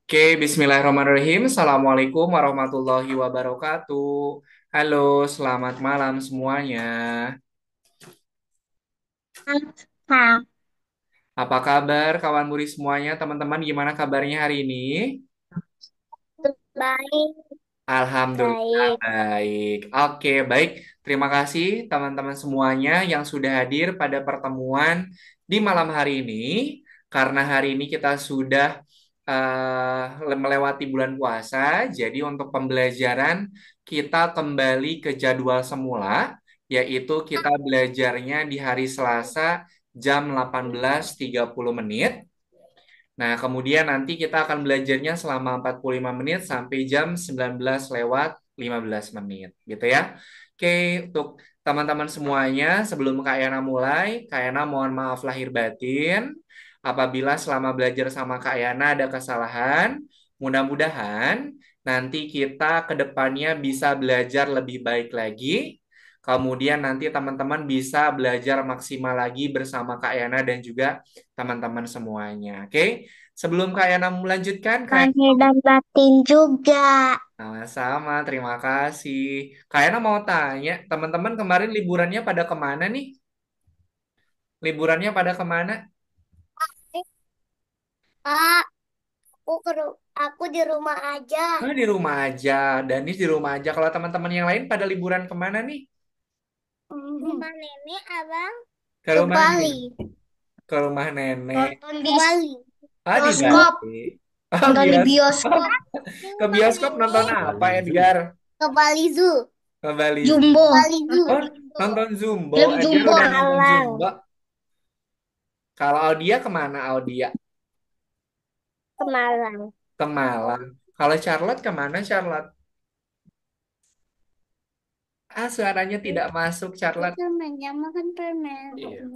Oke, Bismillahirrahmanirrahim. Assalamualaikum warahmatullahi wabarakatuh. Halo, selamat malam semuanya. Kak, Apa kabar kawan murid semuanya? Teman-teman, gimana kabarnya hari ini? baik, Alhamdulillah baik. baik. Oke, baik. Terima kasih teman-teman semuanya yang sudah hadir pada pertemuan di malam hari ini. Karena hari ini kita sudah melewati bulan puasa, jadi untuk pembelajaran kita kembali ke jadwal semula, yaitu kita belajarnya di hari Selasa jam 18.30 menit. Nah, kemudian nanti kita akan belajarnya selama 45 menit sampai jam 19 lewat 15 menit, gitu ya. Oke, untuk teman-teman semuanya, sebelum Kak Yana mulai, Kak Yana mohon maaf lahir batin. Apabila selama belajar sama Kak Yana ada kesalahan, mudah-mudahan nanti kita ke depannya bisa belajar lebih baik lagi. Kemudian nanti teman-teman bisa belajar maksimal lagi bersama Kak Yana dan juga teman-teman semuanya. Oke? Sebelum Kak Yana melanjutkan, Kak Yana Lahir dan batin juga. sama-sama, terima kasih. Kak Yana mau tanya, teman-teman kemarin liburannya pada kemana nih? Liburannya pada kemana? Kak, aku di rumah aja. Oh, di rumah aja. Danis di rumah aja. Kalau teman-teman yang lain pada liburan kemana nih? Rumah nenek, abang. Ke Ke rumah Bali. nenek. Ke rumah nenek. Nonton di Bali. Ah, di Bioskop. Bali. Oh, Nonton di bioskop. bioskop. Ke Rumah bioskop nonton nenek. apa, Edgar? Ke Bali Zoo. Ke Bali. Jumbo. Bali Zoo. Oh, Jumbo. nonton Zumbo. Film Edgar Jumbo. udah nonton Malang. Zumbo. Kalau Audia kemana Audia? Ke Malang. Ke Malang. Kalau Charlotte kemana Charlotte? Ah, suaranya tidak masuk Charlotte. Itu makan permen. Iya.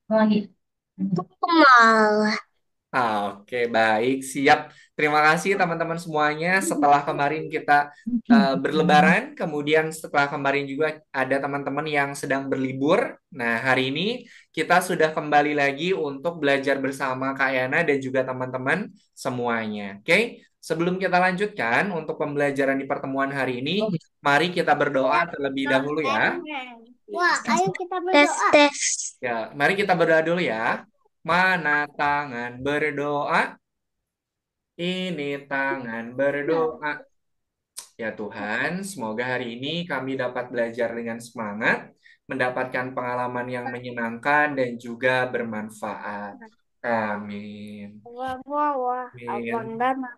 Lagi. Ke Malang. Ah, oke, baik, siap. Terima kasih teman-teman semuanya. Setelah kemarin kita berlebaran, kemudian setelah kemarin juga ada teman-teman yang sedang berlibur. Nah, hari ini kita sudah kembali lagi untuk belajar bersama Kak Yana dan juga teman-teman semuanya. Oke, sebelum kita lanjutkan untuk pembelajaran di pertemuan hari ini, mari kita berdoa terlebih dahulu ya. Wah, ayo kita berdoa. Tes, tes. Ya, mari kita berdoa dulu ya. Mana tangan berdoa? Ini tangan berdoa. Ya Tuhan, semoga hari ini kami dapat belajar dengan semangat, mendapatkan pengalaman yang menyenangkan dan juga bermanfaat. Amin. Wah, wah, wah. Abang Amin. Dana.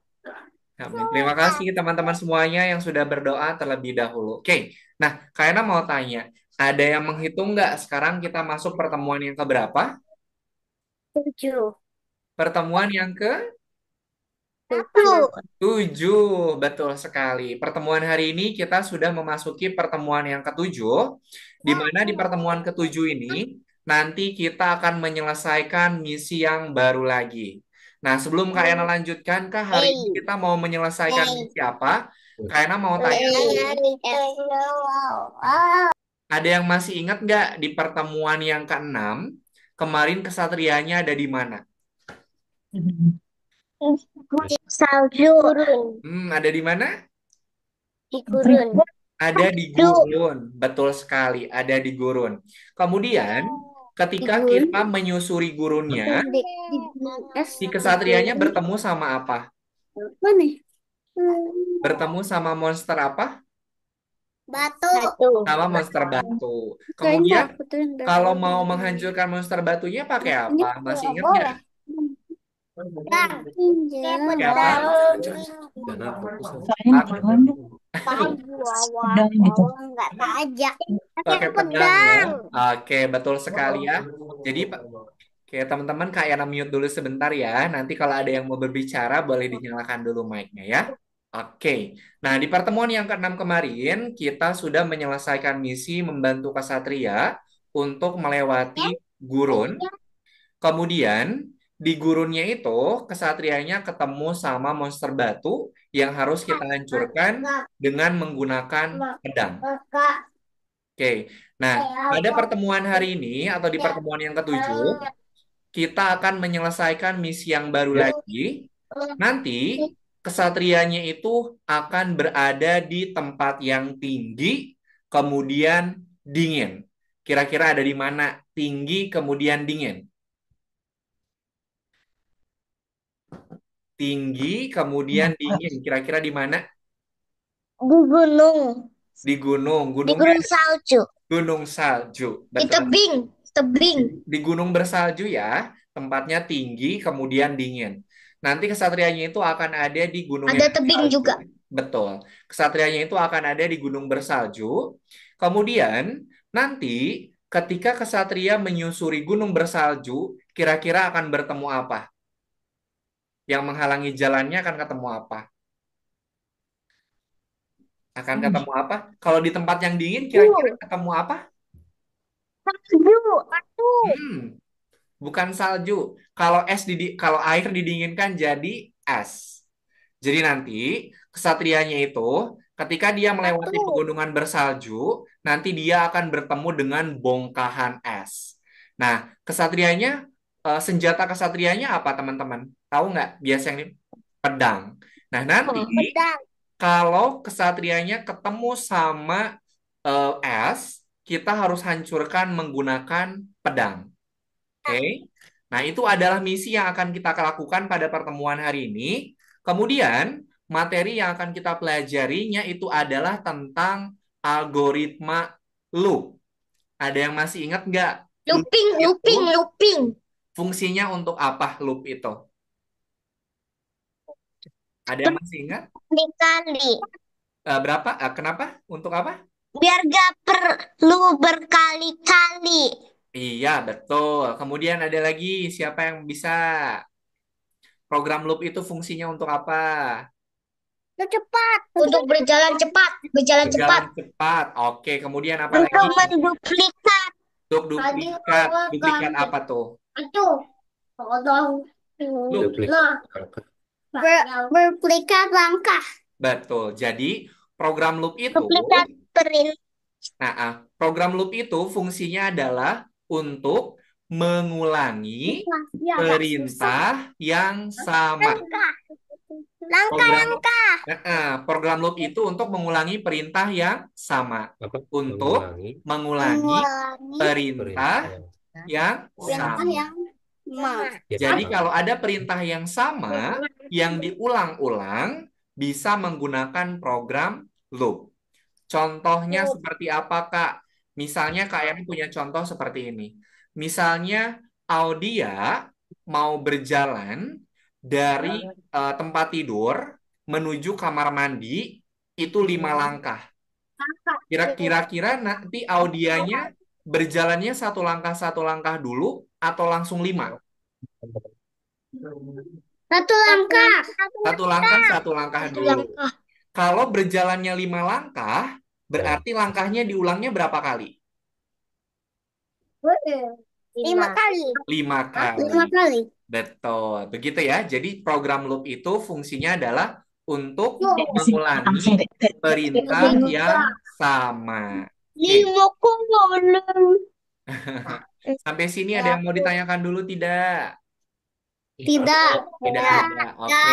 Amin. Terima kasih teman-teman semuanya yang sudah berdoa terlebih dahulu. Oke, nah Kayana mau tanya, ada yang menghitung nggak sekarang kita masuk pertemuan yang keberapa? 7. Pertemuan yang ke 7. 7, betul sekali. Pertemuan hari ini kita sudah memasuki pertemuan yang ketujuh, di mana di pertemuan ketujuh ini nanti kita akan menyelesaikan misi yang baru lagi. Nah, sebelum Kak Ena lanjutkan, Kak, hari ini Hey. kita mau menyelesaikan Hey. misi apa? Kak Ena mau tanya dulu, Hey. ada yang masih ingat nggak di pertemuan yang keenam, kemarin kesatrianya ada di mana? Salju. Gurun. Ada di mana? Di gurun. Ada di Ju. gurun, betul sekali, ada di gurun. Kemudian, Di ketika gurun. kita menyusuri gurunnya, Di es. si Di kesatrianya gurun. bertemu sama apa? Mana? Bertemu sama monster apa? Batu. Batu. Sama monster batu. Kayaknya Kemudian, tak betul kalau mau menghancurkan monster batunya pakai ini apa? Masih ingat nggak? boleh. Bang, kayak Pakai apa? pedang. Baju awal awal nggak tajam. Pakai Pakai pedang ya. pedang. Oke, betul sekali ya. Jadi, oke, teman-teman, Kak Yana mute dulu sebentar ya. Nanti kalau ada yang mau berbicara, boleh dinyalakan dulu mic-nya ya. Oke, nah di pertemuan yang keenam kemarin, kita sudah menyelesaikan misi membantu Kasatria untuk melewati gurun. Kemudian, di gurunnya itu, Kesatrianya ketemu sama monster batu yang harus kita hancurkan dengan menggunakan pedang. Kak, Oke, nah pada pertemuan hari ini atau di pertemuan yang ketujuh, kita akan menyelesaikan misi yang baru lagi. Nanti kesatrianya itu akan berada di tempat yang tinggi, kemudian dingin. Kira-kira ada di mana tinggi, kemudian dingin? Tinggi, kemudian dingin. Kira-kira di mana? Di gunung. Di gunung. Di Gunungnya gunung salju. gunung salju. Di Betul. tebing. Tebing. Di gunung bersalju ya, tempatnya tinggi, kemudian dingin. Nanti kesatrianya itu akan ada di gunung yang Ada tebing bersalju. juga. Betul. Kesatrianya itu akan ada di gunung bersalju. Kemudian nanti ketika kesatria menyusuri gunung bersalju, kira-kira akan bertemu apa? Yang menghalangi jalannya akan ketemu apa? Akan ketemu apa? Kalau di tempat yang dingin, kira-kira Salju. ketemu apa? Salju. Atu. Hmm, bukan salju. Kalau air didinginkan jadi es. Jadi nanti kesatrianya itu ketika dia melewati Atu. pegunungan bersalju, nanti dia akan bertemu dengan bongkahan es. Nah, kesatrianya senjata kesatrianya apa teman-teman? Tahu nggak? Biasanya pedang. Nah, nanti Pedang. kalau kesatrianya ketemu sama es, kita harus hancurkan menggunakan pedang. Oke. Nah, itu adalah misi yang akan kita lakukan pada pertemuan hari ini. Kemudian, materi yang akan kita pelajarinya itu adalah tentang algoritma loop. Ada yang masih ingat nggak? Loop Looping. itu Looping. Looping. fungsinya untuk apa loop itu? Ada yang masih ingat? Dikali. Berapa? Kenapa? Untuk apa? Biar gak perlu berkali-kali. Iya, betul. Kemudian ada lagi, siapa yang bisa? Program loop itu fungsinya untuk apa? Cepat. Untuk berjalan cepat. Berjalan cepat. Berjalan cepat. Oke, kemudian apa lagi? Untuk menduplikat. Untuk Tadi duplikat. kalau Duplikat apa tuh? itu kalau Loop. nah berplikat langkah. Betul. Jadi, program loop itu, Duplikat perintah. program loop itu fungsinya adalah untuk mengulangi Ya, agak susah. perintah yang sama. Langkah. Program Langkah. program loop itu untuk mengulangi perintah yang sama. Apa? Untuk mengulangi Mengulangi perintah yang perintah sama. yang sama. Jadi kalau ada perintah yang sama yang diulang-ulang bisa menggunakan program loop. Contohnya seperti apa, Kak? Misalnya Kak Yani punya contoh seperti ini. Misalnya Audia mau berjalan dari tempat tidur menuju kamar mandi itu 5 langkah. Kira-kira nanti Audianya berjalannya satu langkah dulu atau langsung 5? Satu langkah. Satu langkah dulu. Kalau berjalannya 5 langkah, berarti langkahnya diulangnya berapa kali? 5 kali. 5 kali. 5 kali. Betul. Begitu ya. Jadi program loop itu fungsinya adalah untuk mengulangi perintah yang sama. Oke. 5 kali. Sampai sini ada yang mau ditanyakan dulu tidak? Tidak. Tidak ada. Oke.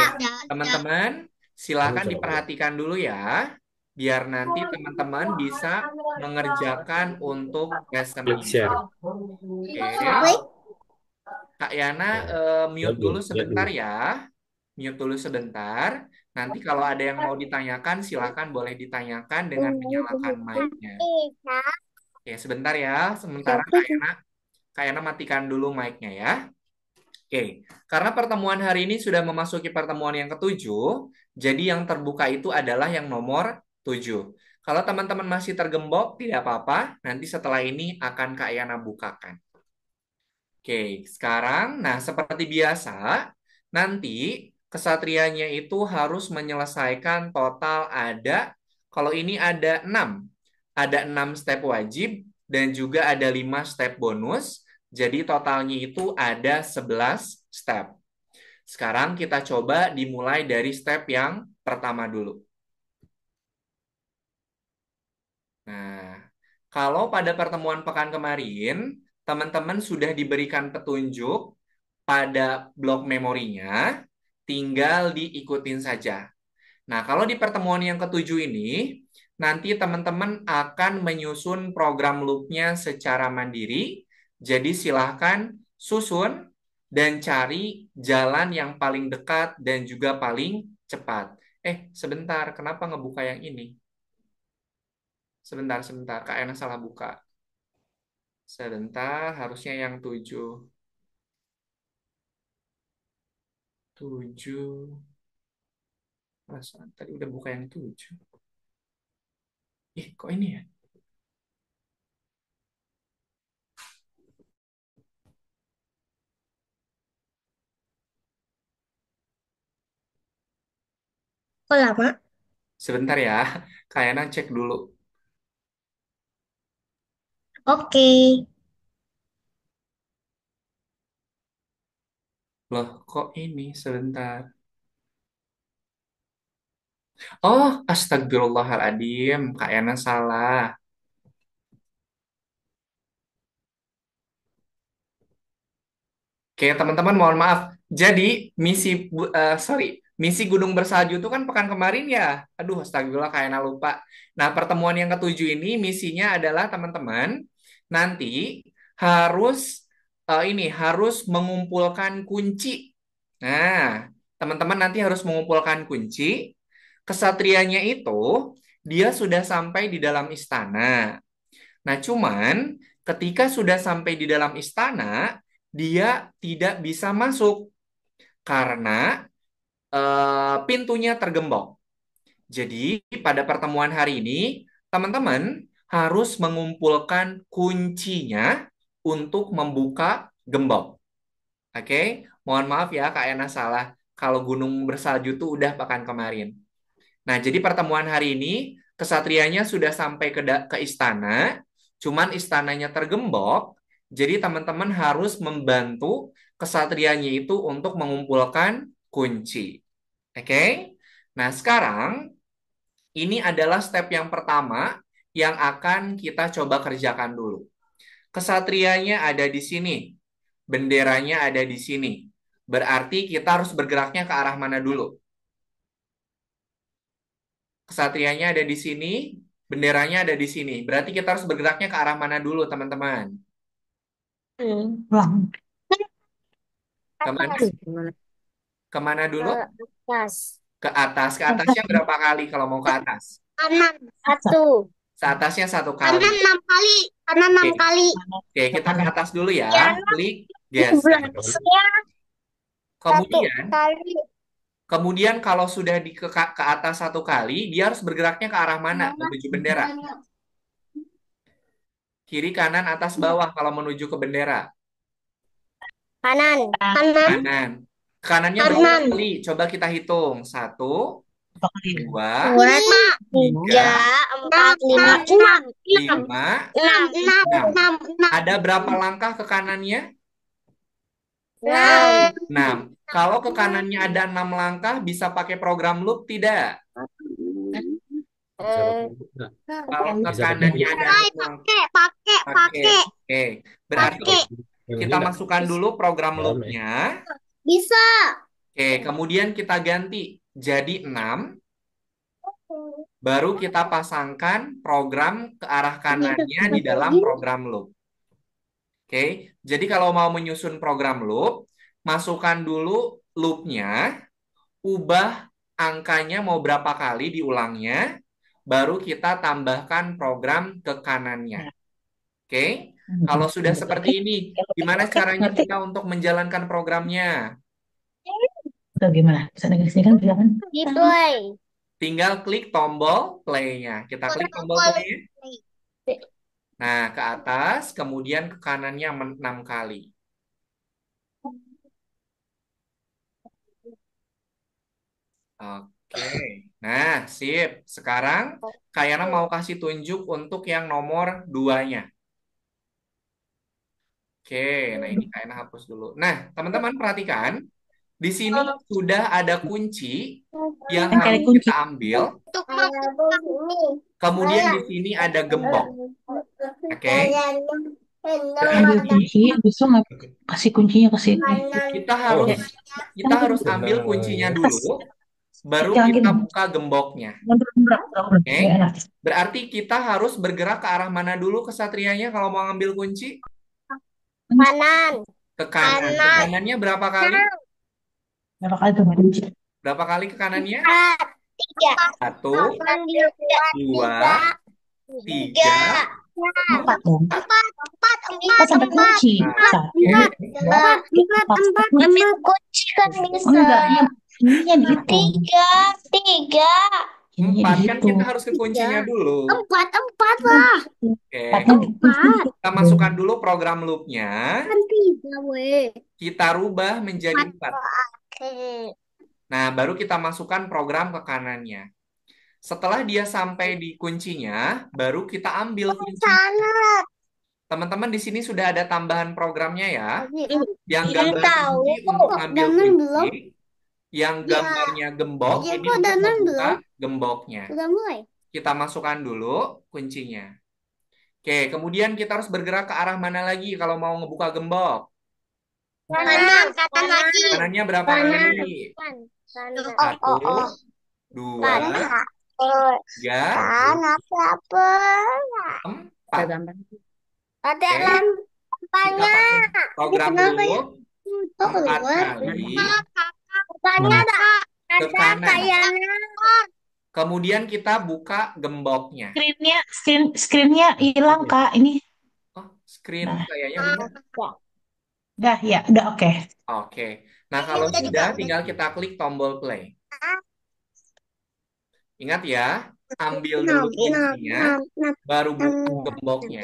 Teman-teman, silakan diperhatikan dulu ya. Biar nanti teman-teman bisa mengerjakan untuk lesson ini. Share. Oke. Kak Yana, mute dulu Lihat sebentar dulu. ya. Mute dulu sebentar. Nanti kalau ada yang mau ditanyakan, silakan boleh ditanyakan dengan menyalakan mic-nya. Oke, sebentar ya. Sementara Kak Yana matikan dulu mic-nya ya. Oke, karena pertemuan hari ini sudah memasuki pertemuan yang ketujuh, jadi yang terbuka itu adalah yang nomor 7. Kalau teman-teman masih tergembok, tidak apa-apa. Nanti setelah ini akan Kak Yana bukakan. Oke, sekarang, nah seperti biasa, nanti kesatrianya itu harus menyelesaikan total ada, kalau ini ada 6. Ada 6 step wajib dan juga ada 5 step bonus. Jadi totalnya itu ada 11 step. Sekarang kita coba dimulai dari step yang pertama dulu. Nah, kalau pada pertemuan pekan kemarin, teman-teman sudah diberikan petunjuk pada blok memorinya, tinggal diikutin saja. Nah, kalau di pertemuan yang ketujuh ini, nanti teman-teman akan menyusun program loop-nya secara mandiri. Jadi silahkan susun dan cari jalan yang paling dekat dan juga paling cepat. Sebentar, kenapa ngebuka yang ini? Sebentar, Kak Ena salah buka. Sebentar, harusnya yang 7. 7. Perasaan tadi udah buka yang 7. Kok ini ya? Kok lama? Sebentar ya, Kak Ena cek dulu. Oke. Loh, kok ini? Sebentar. Oh, astagfirullahaladzim. Kak Ena salah. Oke, teman-teman mohon maaf. Jadi, misi Gunung Bersalju itu kan pekan kemarin ya. Aduh, astagfirullah Kak Ena lupa. Nah, pertemuan yang ketujuh ini misinya adalah teman-teman nanti harus mengumpulkan kunci. Nah, teman-teman nanti harus mengumpulkan kunci. Kesatrianya itu dia sudah sampai di dalam istana. Nah, cuman ketika sudah sampai di dalam istana, dia tidak bisa masuk karena pintunya tergembok. Jadi, pada pertemuan hari ini, teman-teman harus mengumpulkan kuncinya untuk membuka gembok. Oke, mohon maaf ya Kak Ena salah. Kalau gunung bersalju itu udah pekan kemarin. Nah, jadi pertemuan hari ini kesatrianya sudah sampai ke istana, cuman istananya tergembok, jadi teman-teman harus membantu kesatrianya itu untuk mengumpulkan kunci. Oke? Nah, sekarang ini adalah step yang pertama yang akan kita coba kerjakan dulu. Kesatrianya ada di sini, benderanya ada di sini. Berarti kita harus bergeraknya ke arah mana dulu? Kesatrianya ada di sini, benderanya ada di sini. Berarti kita harus bergeraknya ke arah mana dulu, teman-teman? Wah. Kemana? Atas. Gimana? Kemana Ke dulu? atas. Ke atas. Ke atasnya berapa kali kalau mau ke atas? Kanan satu. Seatasnya satu kali. Kanan 6 kali. Kanan Oke, 6 kali. Oke, kita ke atas dulu ya. Ya, Klik, geser. sebelah satu Kemudian, kali. kemudian kalau sudah ke atas satu kali, dia harus bergeraknya ke arah mana menuju bendera? Kiri, kanan, atas, bawah kalau menuju ke bendera. Kanan. Kanan. Kanan. Kanannya berapa Kanan. kali? Coba kita hitung. Satu, dua, Dua, tiga, tiga, empat, lima, enam. lima, Enam. Enam. enam. Enam. Enam. Ada berapa langkah ke kanannya? Enam. 6. Kalau ke kanannya ada 6 langkah, bisa pakai program loop tidak? Kalau ke kanannya ada 6 langkah, Pakai, pakai, pakai. pakai, Oke. Berarti pakai. kita masukkan dulu program loopnya. Bisa. Oke, kemudian kita ganti jadi 6. Baru kita pasangkan program ke arah kanannya di dalam program loop. Oke, jadi kalau mau menyusun program loop, masukkan dulu loopnya, ubah angkanya mau berapa kali diulangnya, baru kita tambahkan program ke kanannya. Oke, kalau sudah seperti ini, gimana caranya kita untuk menjalankan programnya? Atau gimana? Bisa negosiasi kan bilangan. Di play. Tinggal klik tombol play-nya. Kita klik tombol play. Nah, ke atas, kemudian ke kanannya 6 kali. Oke. Nah, sip. Sekarang Kayana mau kasih tunjuk untuk yang nomor 2-nya. Oke, nah ini Kayana hapus dulu. Nah, teman-teman perhatikan. Di sini sudah ada kunci yang Yang kali harus kunci. kita ambil. Untuk masuk ini. Kemudian di sini ada gembok. Oke. Ambil kunci, besok nggak kasih kuncinya ke sini. Kita harus Ya, kita nanti harus ambil kuncinya dulu, baru diangkin. kita buka gemboknya. Mundur, mundur, mundur. Oke? Nggak enak. Berarti kita harus bergerak ke arah mana dulu kesatrianya kalau mau ngambil kunci? Kanan. Ke kanan. Ke Kanan. kanannya berapa kali? Berapa kali tuh kunci? Berapa kali ke kanannya? Empat. Tiga. Satu, Kanan dua. Tiga. dua, Tiga. tiga. Empat dong. Empat. Empat. Kan sampai kunci. Nah, Satu, oke. dua, tiga, empat. Ambil kunci kan bisa. Enggak, ininya dihitung. Tiga. Tiga. Ininya Empat kan dihitung. kita harus ke kuncinya dulu. Empat. Empat lah. Oke. Empatnya dihitung. Kita masukkan dulu program loopnya. Kan tiga, weh. Kita rubah menjadi empat. Oke. Nah, baru kita masukkan program ke kanannya. Setelah dia sampai di kuncinya, baru kita ambil kunci. Sana. Teman-teman di sini sudah ada tambahan programnya ya. Yang Yang gambar tahu. kunci untuk ngambil Danan kunci, belum? yang Ya. gambarnya gembok Ya, ini kok untuk Danan membuka belum? gemboknya. Sudah mulai. Kita masukkan dulu kuncinya. Oke, kemudian kita harus bergerak ke arah mana lagi kalau mau ngebuka gembok? Kanan. Kanan lagi. Kanannya berapa Kanan. kali? Kanan. Satu, Oh. dua, tiga, Kanan apa? empat. Ada Oke. lampanya. Kita pakai program Kenapa ya? dulu empat kali Lampanya ke kanan. kayaknya. Kemudian kita buka gemboknya. Screennya hilang, Kak. Ini. Oh, screen Nah, kayaknya udah. udah ya, udah oke. Oke. Nah, kalau sudah tinggal kita klik tombol play. Ingat ya, ambil dulu kuncinya, baru buka gemboknya.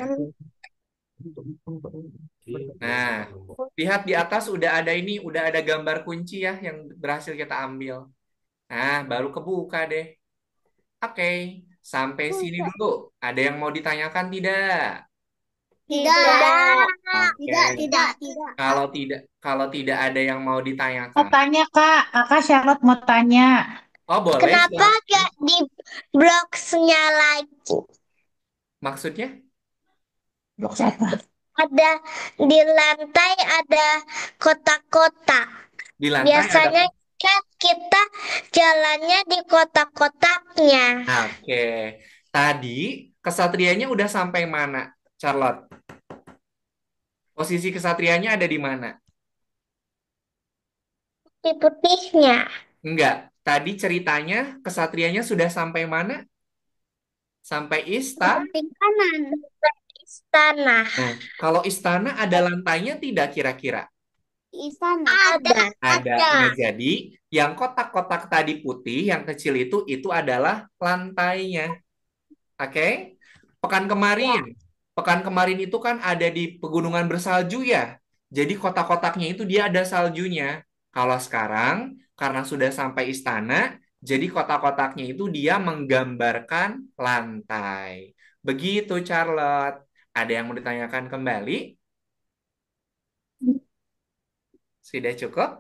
Nah, lihat di atas udah ada ini, udah ada gambar kunci ya yang berhasil kita ambil. Nah, baru kebuka deh. Oke, sampai sini dulu. Ada yang mau ditanyakan tidak? Tidak. Oke. Tidak. Kalau tidak ada yang mau Mau ditanyakan. tanya, Kak. Kakak Charlotte mau tanya. Oh, boleh. Kenapa Silakan. gak di bloknya lagi? Maksudnya? Blok siapa? Ada di lantai ada kotak-kotak. Di lantai Biasanya ada. kan kita jalannya di kotak-kotaknya. Oke. Tadi kesatrianya udah sampai mana, Charlotte? Posisi kesatrianya ada di mana? Di putihnya. Enggak. Tadi ceritanya kesatrianya sudah sampai mana? Sampai istana. Di kanan. Istana. Nah, kalau istana ada lantainya tidak kira-kira? Istana. Ada. Ada. Nah, jadi yang kotak-kotak tadi putih, yang kecil itu adalah lantainya. Oke? Pekan kemarin. Pekan kemarin itu kan ada di pegunungan bersalju ya. Jadi kotak-kotaknya itu dia ada saljunya. Kalau sekarang, karena sudah sampai istana, jadi kotak-kotaknya itu dia menggambarkan lantai. Begitu, Charlotte. Ada yang mau ditanyakan kembali? Sudah cukup?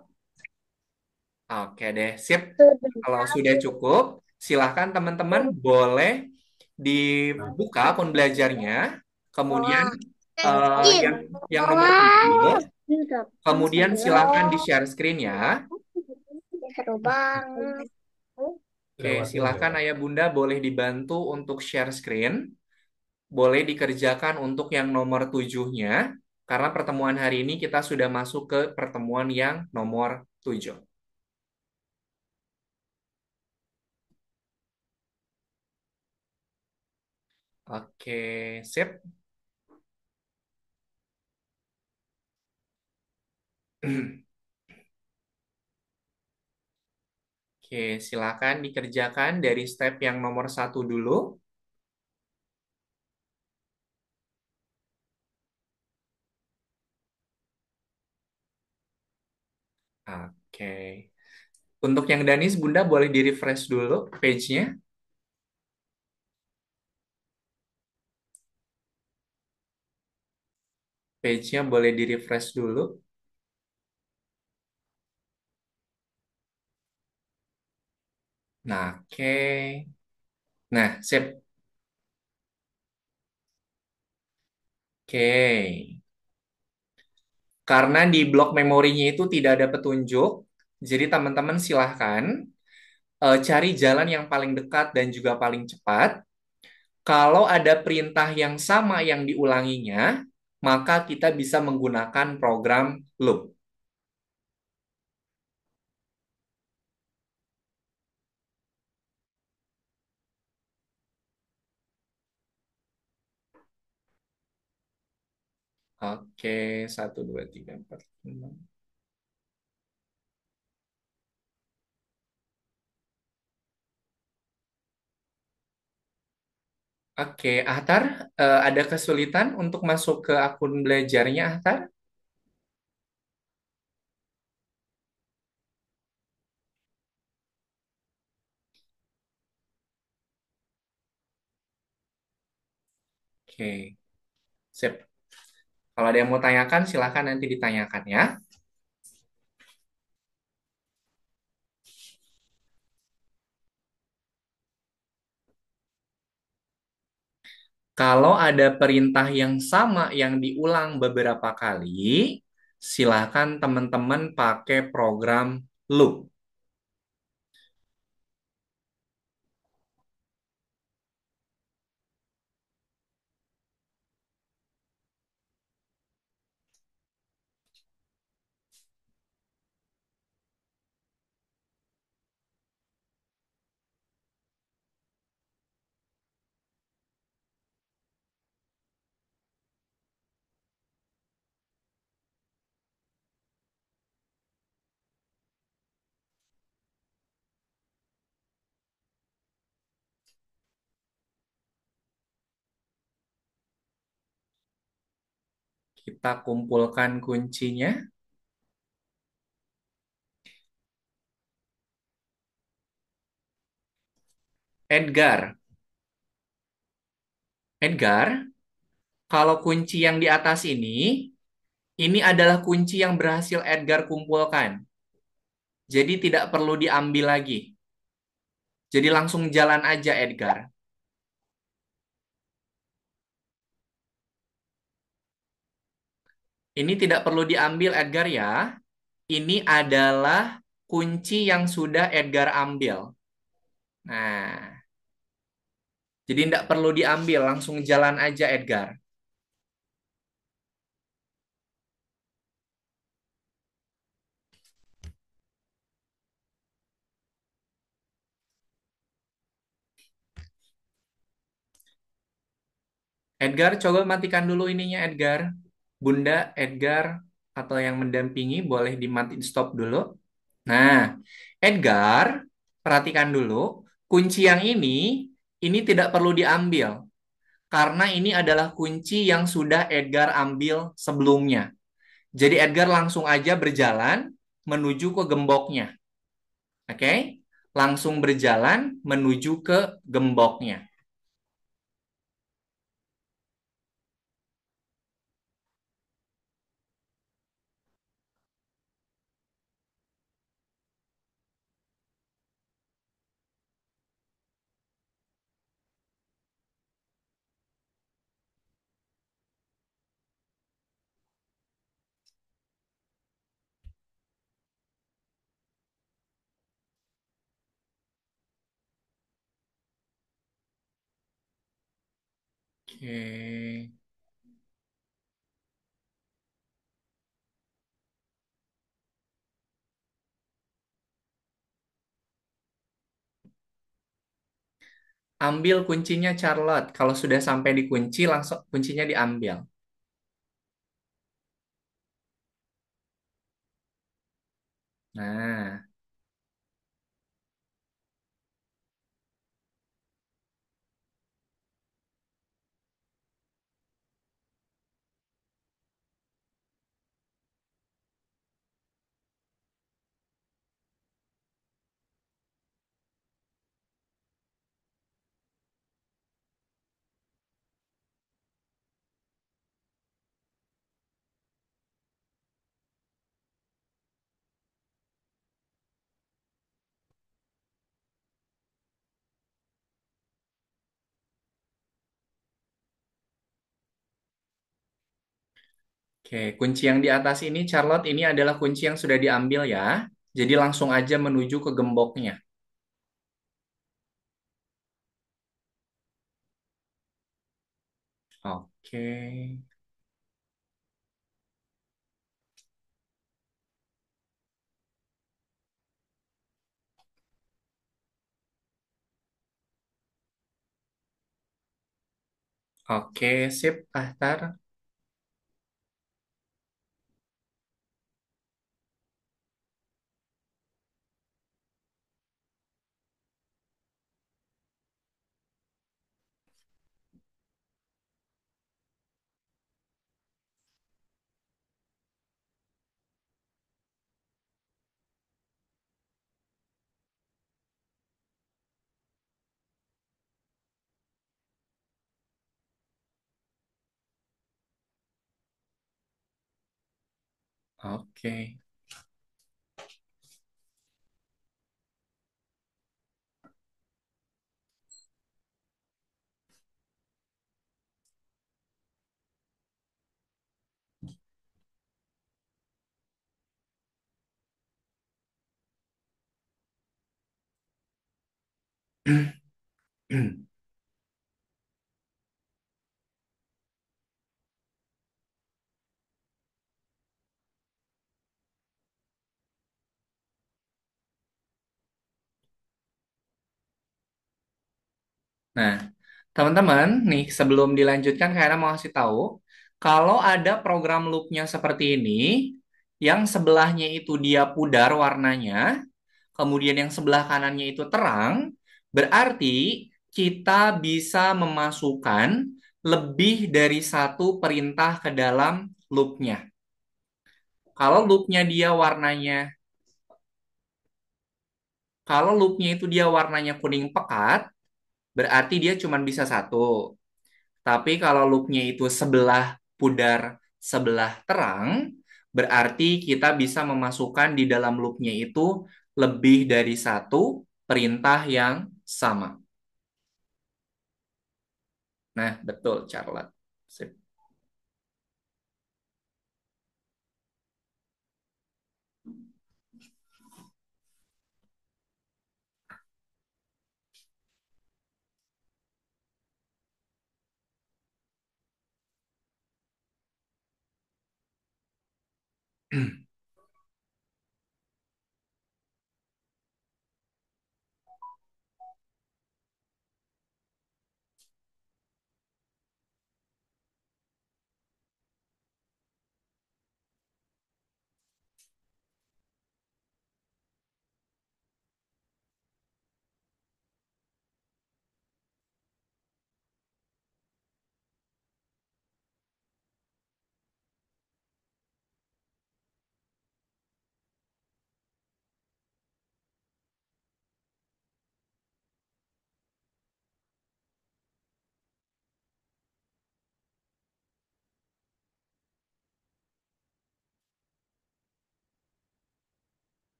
Oke deh, sip. Kalau sudah cukup, silahkan teman-teman boleh dibuka akun belajarnya. Kemudian yang nomor 7, kemudian silahkan di-share screen ya. Seru banget. Oke, silahkan Ayah Bunda boleh dibantu untuk share screen. Boleh dikerjakan untuk yang nomor 7-nya. Karena pertemuan hari ini kita sudah masuk ke pertemuan yang nomor 7. Oke, sip. Oke, silakan dikerjakan dari step yang nomor 1 dulu. Oke. Untuk yang Danis, Bunda boleh di-refresh dulu page-nya. Page-nya boleh di-refresh dulu. Nah, oke. Nah, sip. Oke. Karena di blok memorinya itu tidak ada petunjuk, jadi teman-teman silahkan cari jalan yang paling dekat dan juga paling cepat. Kalau ada perintah yang sama yang diulanginya, maka kita bisa menggunakan program loop. Oke, 1, 2, 3, 4, 5. Oke, Ahtar, ada kesulitan untuk masuk ke akun belajarnya, Ahtar? Oke, sip. Kalau ada yang mau tanyakan, silahkan nanti ditanyakan ya. Kalau ada perintah yang sama yang diulang beberapa kali, silahkan teman-teman pakai program loop. Kita kumpulkan kuncinya. Edgar, Edgar, kalau kunci yang di atas ini adalah kunci yang berhasil Edgar kumpulkan. Jadi tidak perlu diambil lagi. Jadi langsung jalan aja, Edgar. Ini tidak perlu diambil, Edgar ya. Ini adalah kunci yang sudah Edgar ambil. Nah, jadi tidak perlu diambil, langsung jalan aja, Edgar. Edgar, coba matikan dulu ininya, Edgar. Bunda, Edgar, atau yang mendampingi boleh dimatiin stop dulu. Nah, Edgar, perhatikan dulu. Kunci yang ini tidak perlu diambil. Karena ini adalah kunci yang sudah Edgar ambil sebelumnya. Jadi Edgar langsung aja berjalan menuju ke gemboknya. Oke? Langsung berjalan menuju ke gemboknya. Oke. Ambil kuncinya Charlotte. Kalau sudah sampai di kunci, langsung kuncinya diambil. Nah, Oke, kunci yang di atas ini, Charlotte, ini adalah kunci yang sudah diambil ya. Jadi langsung aja menuju ke gemboknya. Oke, oke, sip, Ahtar. Oke. Nah, teman-teman, nih sebelum dilanjutkan, Kaira mau kasih tahu, kalau ada program loopnya seperti ini, yang sebelahnya itu dia pudar warnanya, kemudian yang sebelah kanannya itu terang, berarti kita bisa memasukkan lebih dari satu perintah ke dalam loopnya. Kalau loopnya dia warnanya, kalau loopnya itu dia warnanya kuning pekat, berarti dia cuma bisa satu. Tapi kalau loopnya itu sebelah pudar, sebelah terang, berarti kita bisa memasukkan di dalam loopnya itu lebih dari satu perintah yang sama. Nah, betul, Charlotte. Sip.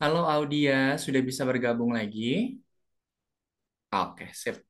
Halo Audia, sudah bisa bergabung lagi? Oke, sip.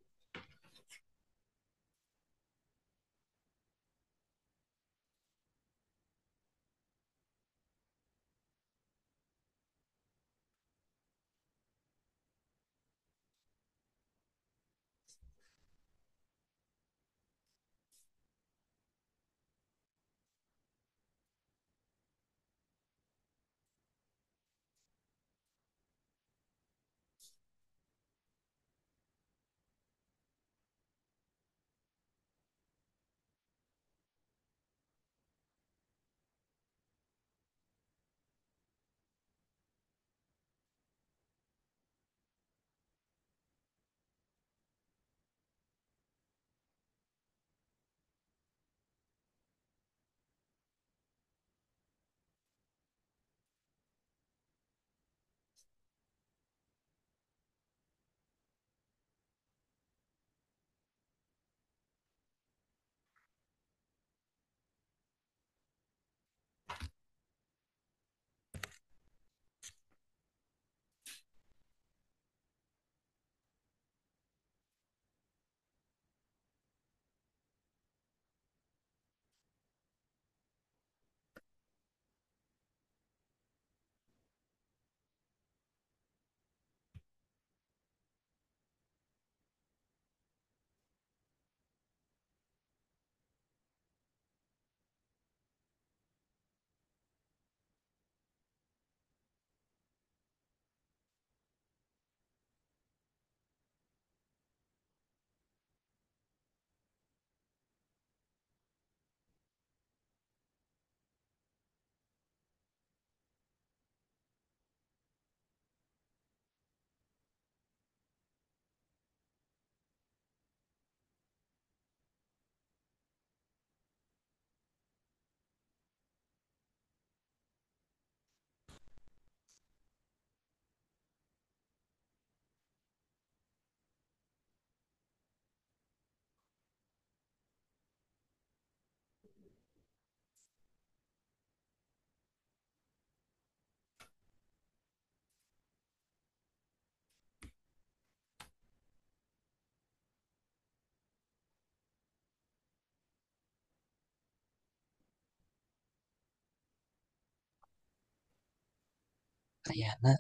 Kayaknya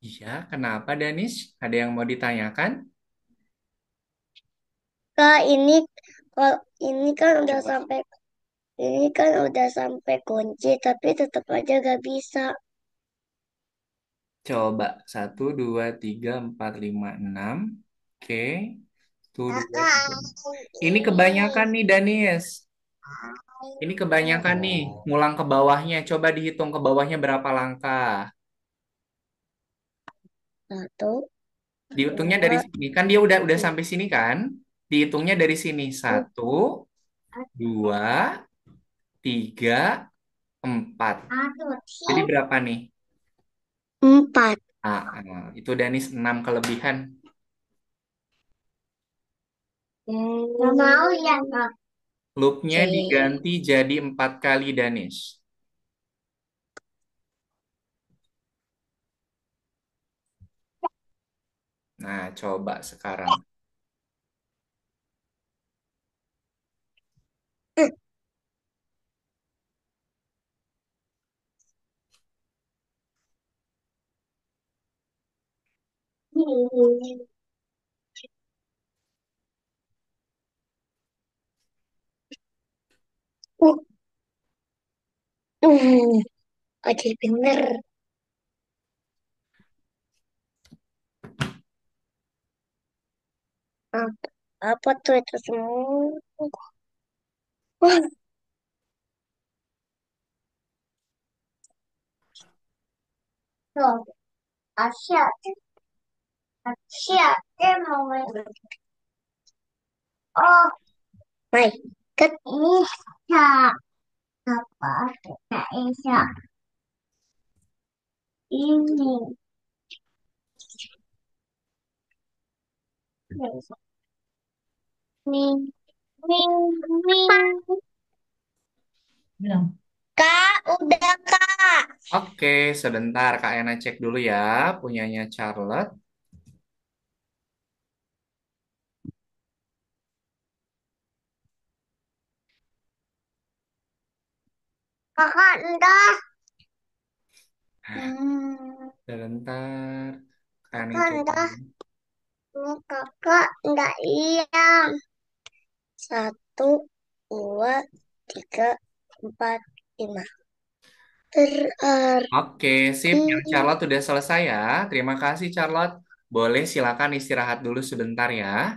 Iya, kenapa Danis? Ada yang mau ditanyakan? Kak, kalau ini kan udah sampai ini kan udah sampai kunci, tapi tetap aja gak bisa. Coba, 1, 2, 3, 4, 5, 6. Oke, 1, 2, 3. Ini kebanyakan nih, Danis. Ini kebanyakan nih. Ngulang ke bawahnya. Coba dihitung ke bawahnya berapa langkah. Satu, Dihitungnya dari dua, sini. Kan dia udah sampai sini kan? Dihitungnya dari sini. Satu, dua, tiga, empat. Jadi berapa nih? empat. Itu Danis 6 kelebihan. Gak mau ya, Kak. Loopnya Oke. diganti jadi 4 kali Danis. Nah, coba sekarang. Uh, uh, oke bener. Apa, apa tuh itu semua? Wah, tuh, Asia, Asia, mau oh my god, Isa, apa? Kak Isa, ini, ning, ning, ning. bilang Kak, udah Kak. Oke, sebentar Kak Ena cek dulu ya punyanya Charlotte. Kakak udah. Hmm, Sebentar. Kak Ena kakak cek udah. dulu. Ini kakak enggak iya. Satu, dua, tiga, empat, lima. Berarti Oke, sip. Yang Charlotte udah selesai ya. Terima kasih Charlotte. Boleh silakan istirahat dulu sebentar ya.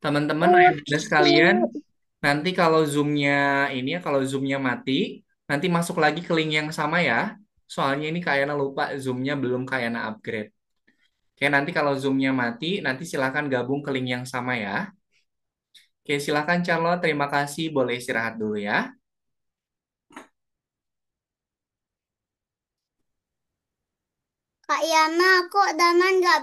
Teman-teman, ayah bunda sekalian, udah. nanti kalau kalau Zoom-nya mati, nanti masuk lagi ke link yang sama ya. Soalnya ini kayaknya lupa Zoom-nya belum kayaknya upgrade. Oke, nanti kalau Zoom-nya mati, nanti silakan gabung ke link yang sama ya. Oke, silakan Charlotte. Terima kasih. Boleh istirahat dulu ya. Kak Yana, kok Dana nggak